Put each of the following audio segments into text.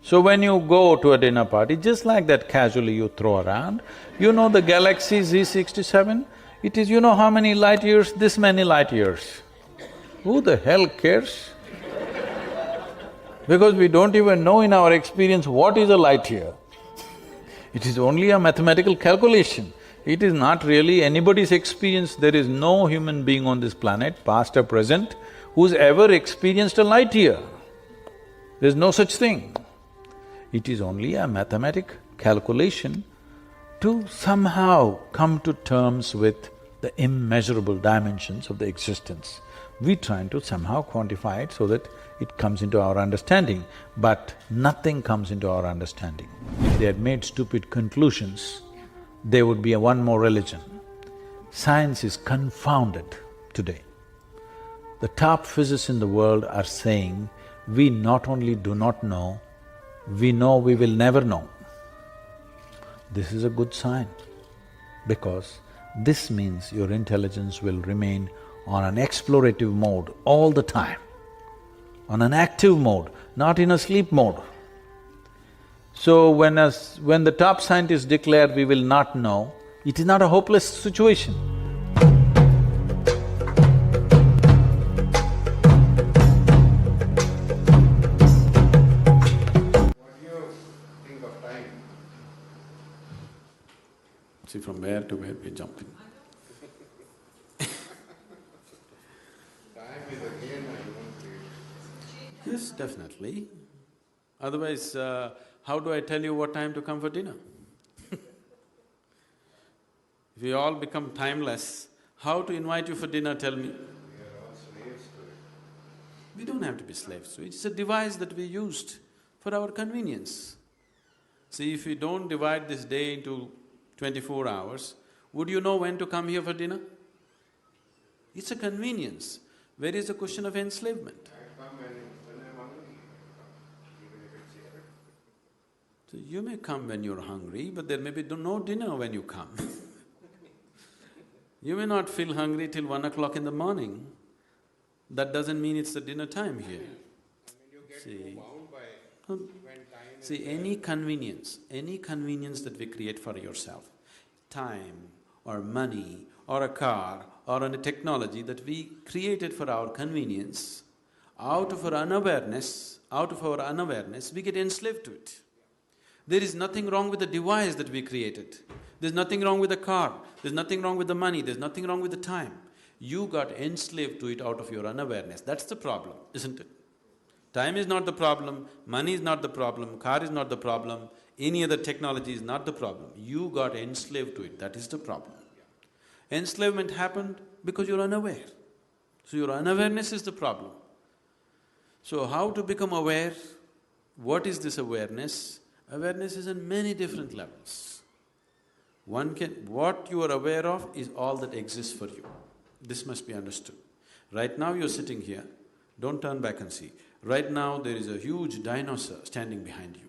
So when you go to a dinner party, just like that casually you throw around, you know the galaxy Z67? It is, you know how many light years? This many light years. Who the hell cares? Because we don't even know in our experience what is a light year. It is only a mathematical calculation. It is not really anybody's experience. There is no human being on this planet, past or present, who's ever experienced a light year. There's no such thing. It is only a mathematic calculation to somehow come to terms with the immeasurable dimensions of the existence. We try to somehow quantify it so that it comes into our understanding, but nothing comes into our understanding. If they had made stupid conclusions, there would be one more religion. Science is confounded today. The top physicists in the world are saying, we not only do not know, we know we will never know. This is a good sign, because this means your intelligence will remain on an explorative mode all the time, on an active mode, not in a sleep mode. So when the top scientists declare we will not know, it is not a hopeless situation. See, from where to where we're jumping. Time is again I won't say. Yes, definitely. Otherwise, how do I tell you what time to come for dinner? If we all become timeless, how to invite you for dinner, tell me? We are all slaves to it. We don't have to be slaves to it. It's a device that we used for our convenience. See, if we don't divide this day into 24 hours, would you know when to come here for dinner? It's a convenience. Where is the question of enslavement? I come when I'm hungry, even if it's here. So you may come when you're hungry, but there may be no dinner when you come. You may not feel hungry till 1 o'clock in the morning. That doesn't mean it's the dinner time here. You get See. bound by Hmm. when time is… See, any convenience that we create for yourself, time or money or a car or a technology that we created for our convenience, out of our unawareness, we get enslaved to it. There is nothing wrong with the device that we created. There's nothing wrong with the car, there's nothing wrong with the money, there's nothing wrong with the time. You got enslaved to it out of your unawareness. That's the problem, isn't it? Time is not the problem, money is not the problem, car is not the problem, any other technology is not the problem. You got enslaved to it, that is the problem. Enslavement happened because you're unaware. So your unawareness is the problem. So how to become aware? What is this awareness? Awareness is in many different levels. What you are aware of is all that exists for you. This must be understood. Right now you're sitting here, don't turn back and see. Right now there is a huge dinosaur standing behind you.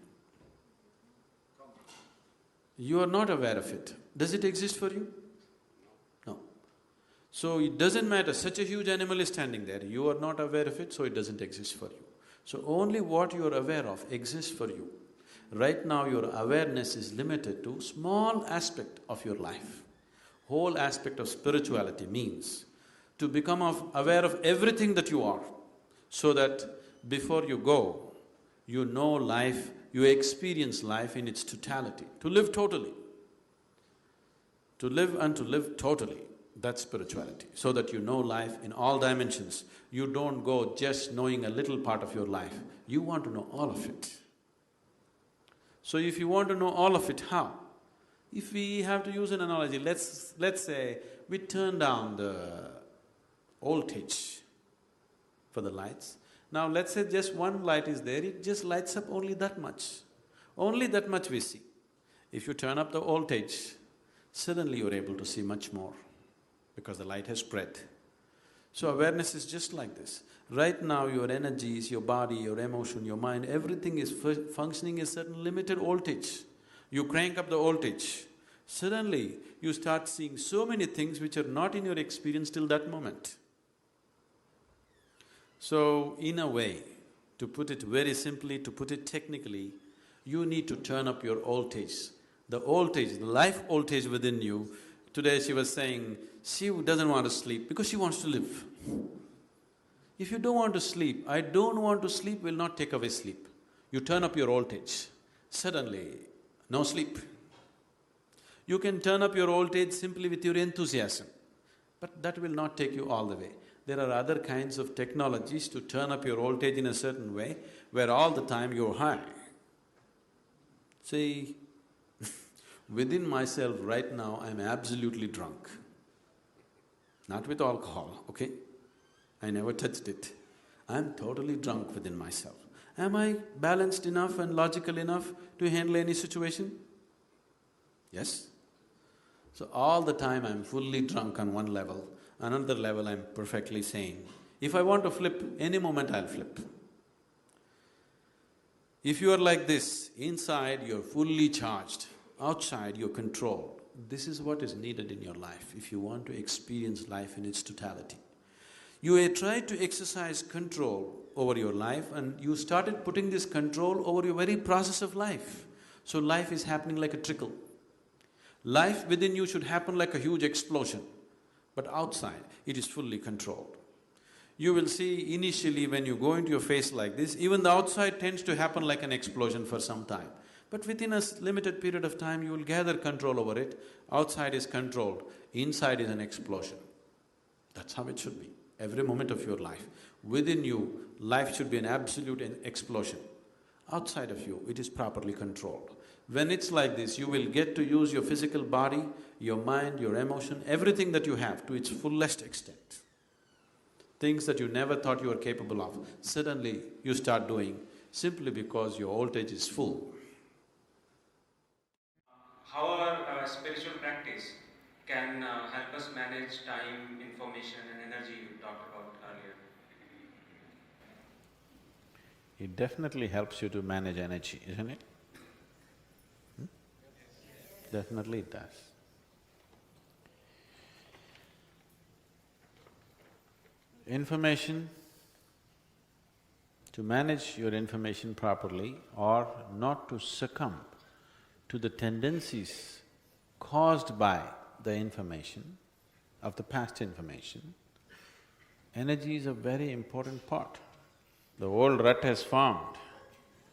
You are not aware of it. Does it exist for you? No. So it doesn't matter, such a huge animal is standing there, you are not aware of it, so it doesn't exist for you. So only what you are aware of exists for you. Right now your awareness is limited to small aspect of your life. Whole aspect of spirituality means to become aware of everything that you are, so that before you go, you know life, you experience life in its totality, to live totally. To live and to live totally, that's spirituality, so that you know life in all dimensions. You don't go just knowing a little part of your life, you want to know all of it. So if you want to know all of it, how? If we have to use an analogy, let's say we turn down the voltage for the lights. Now let's say just one light is there, it just lights up only that much. Only that much we see. If you turn up the voltage, suddenly you're able to see much more, because the light has spread. So awareness is just like this. Right now your energies, your body, your emotion, your mind, everything is functioning at certain limited voltage. You crank up the voltage, suddenly you start seeing so many things which are not in your experience till that moment. So in a way, To put it very simply, to put it technically, you need to turn up your voltage. The voltage, the life voltage within you. Today she was saying, she doesn't want to sleep because she wants to live. If you don't want to sleep, I don't want to sleep will not take away sleep. You turn up your voltage, suddenly, no sleep. You can turn up your voltage simply with your enthusiasm, but that will not take you all the way. There are other kinds of technologies to turn up your voltage in a certain way, where all the time you're high. See, within myself right now, I'm absolutely drunk. Not with alcohol, okay? I never touched it. I'm totally drunk within myself. Am I balanced enough and logical enough to handle any situation? Yes? So all the time I'm fully drunk on one level, another level I'm perfectly sane. If I want to flip, any moment I'll flip. If you are like this, inside you're fully charged, outside you're controlled. This is what is needed in your life if you want to experience life in its totality. You tried to exercise control over your life and you started putting this control over your very process of life. So life is happening like a trickle. Life within you should happen like a huge explosion, but outside it is fully controlled. You will see initially when you go into your face like this, even the outside tends to happen like an explosion for some time. But within a limited period of time, you will gather control over it. Outside is controlled, inside is an explosion. That's how it should be, every moment of your life. Within you, life should be an absolute explosion. Outside of you, it is properly controlled. When it's like this, you will get to use your physical body, your mind, your emotion, everything that you have to its fullest extent. Things that you never thought you were capable of, suddenly you start doing simply because your voltage is full. How our spiritual practice can help us manage time, information and energy you talked about earlier? It definitely helps you to manage energy, isn't it? Definitely it does. Information, to manage your information properly or not to succumb to the tendencies caused by the information, of the past information, energy is a very important part. The old rut has formed.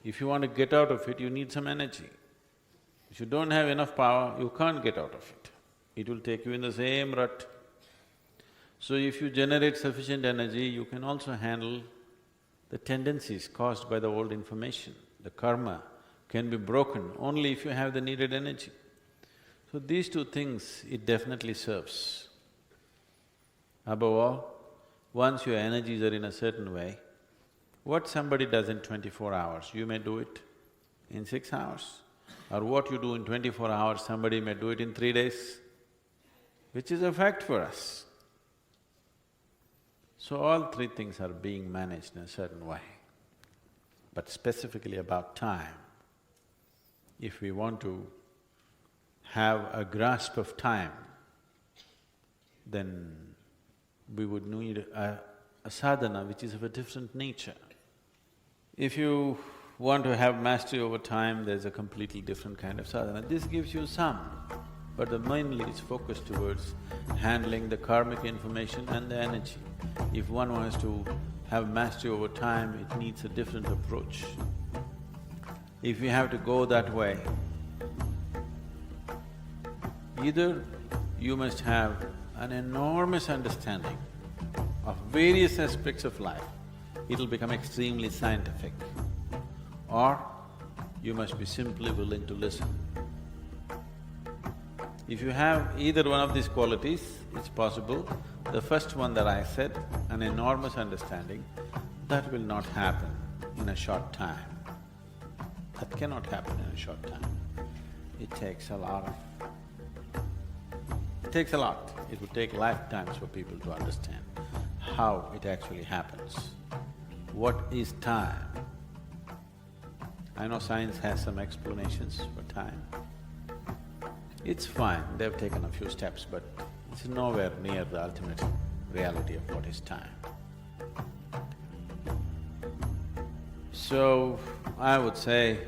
If you want to get out of it, you need some energy. If you don't have enough power, you can't get out of it. It will take you in the same rut. So if you generate sufficient energy, you can also handle the tendencies caused by the old information. The karma can be broken only if you have the needed energy. So these two things, it definitely serves. Above all, once your energies are in a certain way, what somebody does in 24 hours, you may do it in 6 hours. Or what you do in 24 hours, somebody may do it in 3 days, which is a fact for us. So all three things are being managed in a certain way. But specifically about time, if we want to have a grasp of time, then we would need a sadhana which is of a different nature. If you want to have mastery over time, there's a completely different kind of sadhana. This gives you some, but mainly it's focused towards handling the karmic information and the energy. If one wants to have mastery over time, it needs a different approach. If you have to go that way, either you must have an enormous understanding of various aspects of life, it'll become extremely scientific, or you must be simply willing to listen. If you have either one of these qualities, it's possible. The first one that I said, an enormous understanding, that will not happen in a short time. That cannot happen in a short time. It takes a lot of… It takes a lot. It would take lifetimes for people to understand how it actually happens. What is time? I know science has some explanations for time. It's fine, they've taken a few steps, but it's nowhere near the ultimate reality of what is time. So, I would say,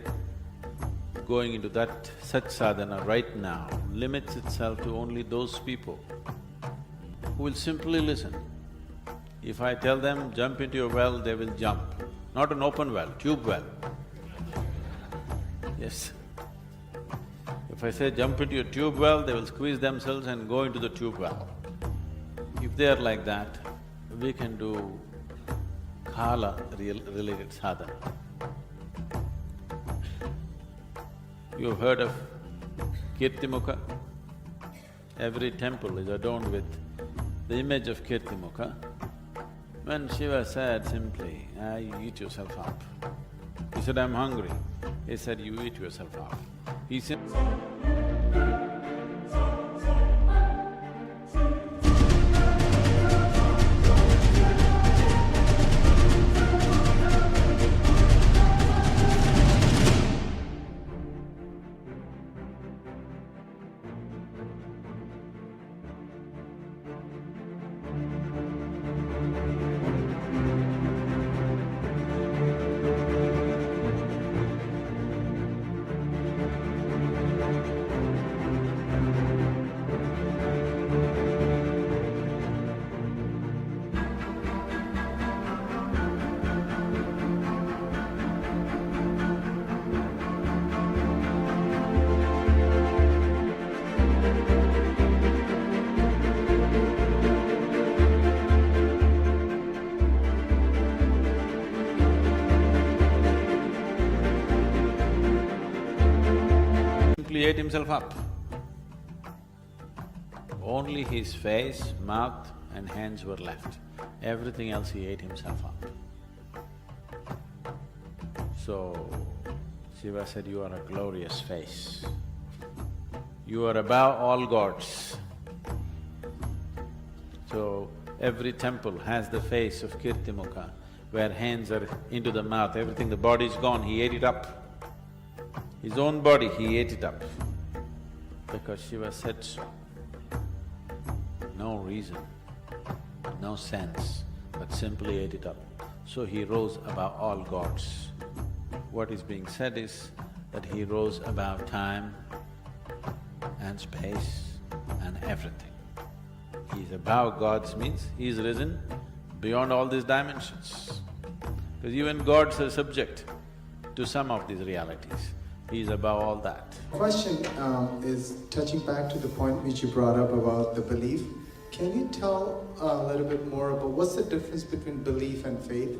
going into that such sadhana right now limits itself to only those people who will simply listen. If I tell them, jump into your well, they will jump. Not an open well, tube well. Yes. If I say jump into your tube well, they will squeeze themselves and go into the tube well. If they are like that, we can do kala-related sadhana. You've heard of Kirtimukha? Every temple is adorned with the image of Kirtimukha. When Shiva said simply, you eat yourself up. He said, I'm hungry. He said, you eat yourself up. He said… simply ate himself up. Only his face, mouth and hands were left. Everything else he ate himself up. So, Shiva said, you are a glorious face. You are above all gods. So, every temple has the face of Kirtimukha, where hands are into the mouth, everything, the body is gone, he ate it up. His own body, he ate it up, because Shiva said so. No reason, no sense, but simply ate it up. So he rose above all gods. What is being said is that he rose above time and space and everything. He is above gods means he is risen beyond all these dimensions. Because even gods are subject to some of these realities. He is above all that. Question is touching back to the point which you brought up about the belief. Can you tell a little bit more about what's the difference between belief and faith?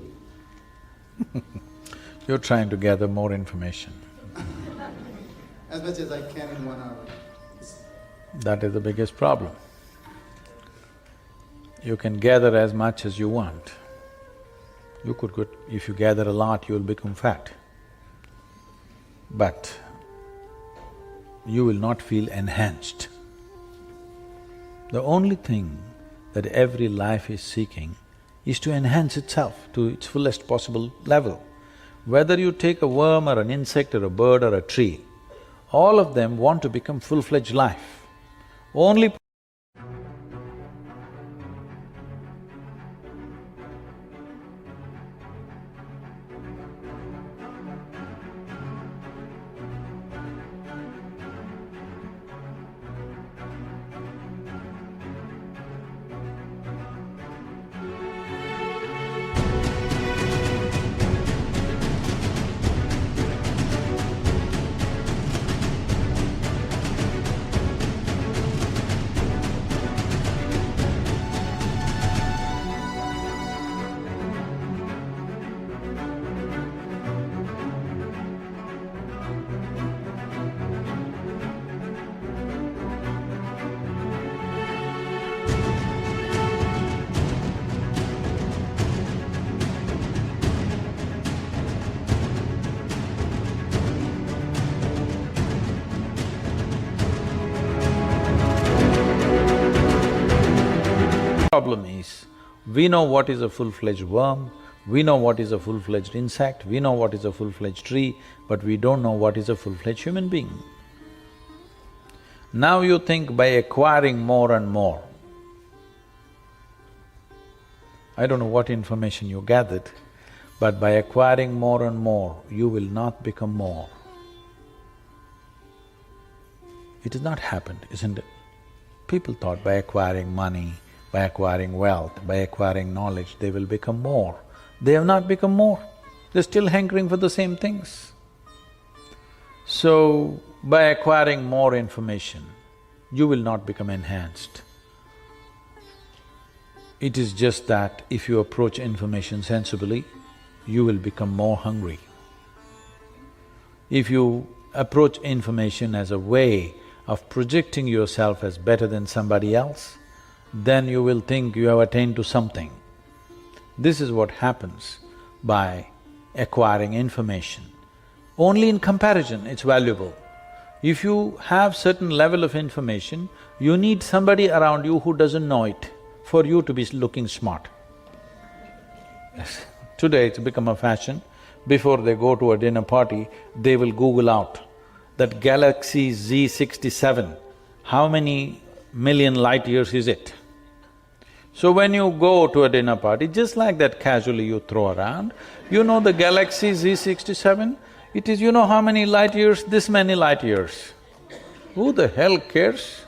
You're trying to gather more information. As much as I can in 1 hour. That is the biggest problem. You can gather as much as you want. If you gather a lot, you'll become fat. But you will not feel enhanced. The only thing that every life is seeking is to enhance itself to its fullest possible level. Whether you take a worm or an insect or a bird or a tree, all of them want to become full-fledged life. Only problem is, we know what is a full-fledged worm, we know what is a full-fledged insect, we know what is a full-fledged tree, but we don't know what is a full-fledged human being. Now you think by acquiring more and more, I don't know what information you gathered, But by acquiring more and more, you will not become more. It has not happened, isn't it? People thought by acquiring money, by acquiring wealth, by acquiring knowledge, they will become more. They have not become more. They're still hankering for the same things. So, by acquiring more information, you will not become enhanced. It is just that if you approach information sensibly, you will become more hungry. If you approach information as a way of projecting yourself as better than somebody else, then you will think you have attained to something. This is what happens by acquiring information. Only in comparison it's valuable. If you have certain level of information, you need somebody around you who doesn't know it for you to be looking smart. Yes. Today it's become a fashion. Before they go to a dinner party, they will Google out that galaxy Z67, how many million light years is it? So when you go to a dinner party, just like that casually you throw around, you know the galaxy Z67, it is you know how many light years? This many light years. Who the hell cares?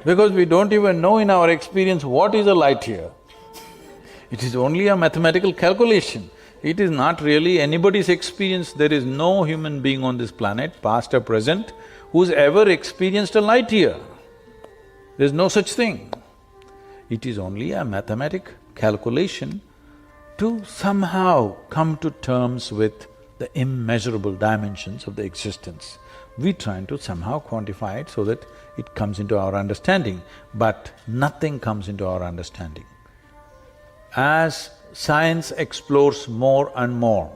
Because we don't even know in our experience what is a light year. It is only a mathematical calculation. It is not really anybody's experience. There is no human being on this planet, past or present, who's ever experienced a light year. There's no such thing. It is only a mathematic calculation to somehow come to terms with the immeasurable dimensions of the existence. We're trying to somehow quantify it so that it comes into our understanding, but nothing comes into our understanding. As science explores more and more,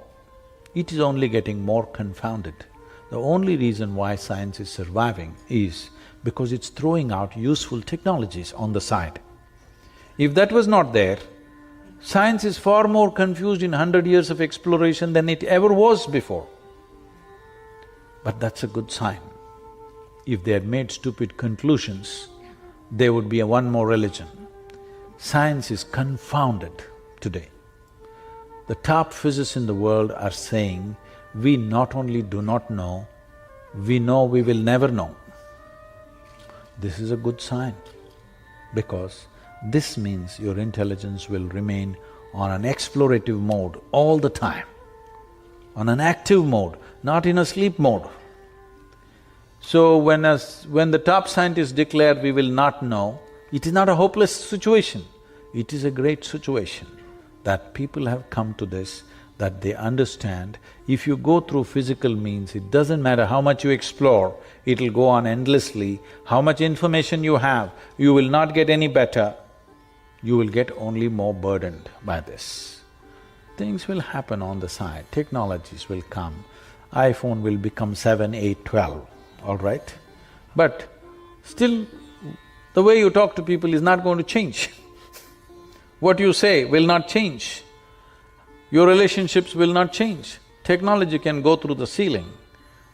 it is only getting more confounded. The only reason why science is surviving is because it's throwing out useful technologies on the side. If that was not there, science is far more confused in 100 years of exploration than it ever was before. But that's a good sign. If they had made stupid conclusions, there would be one more religion. Science is confounded today. The top physicists in the world are saying, we not only do not know, we know we will never know. This is a good sign, because this means your intelligence will remain on an explorative mode all the time, on an active mode, not in a sleep mode. So when the top scientists declare we will not know, it is not a hopeless situation, it is a great situation that people have come to this, that they understand if you go through physical means, it doesn't matter how much you explore, it'll go on endlessly. How much information you have, you will not get any better, you will get only more burdened by this. Things will happen on the side, technologies will come, iPhone will become 7, 8, 12, all right? But still, the way you talk to people is not going to change. What you say will not change. Your relationships will not change. Technology can go through the ceiling,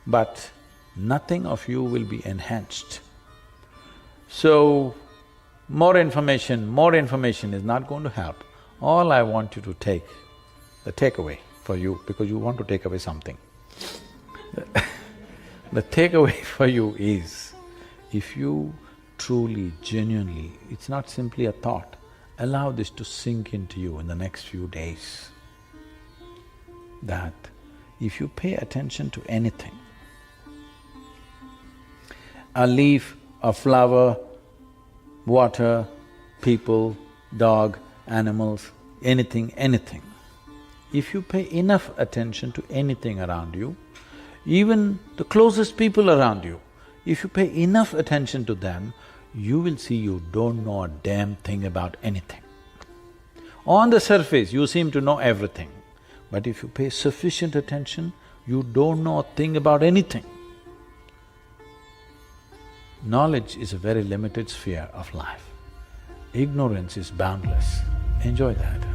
but nothing of you will be enhanced. So, more information is not going to help. All I want you to take, the takeaway for you, because you want to take away something. The takeaway for you is, if you truly, genuinely, it's not simply a thought, allow this to sink into you in the next few days, that if you pay attention to anything, a leaf, a flower, water, people, dog, animals, anything, if you pay enough attention to anything around you, even the closest people around you, if you pay enough attention to them, you will see you don't know a damn thing about anything. On the surface, you seem to know everything, but if you pay sufficient attention, you don't know a thing about anything. Knowledge is a very limited sphere of life. Ignorance is boundless. Enjoy that.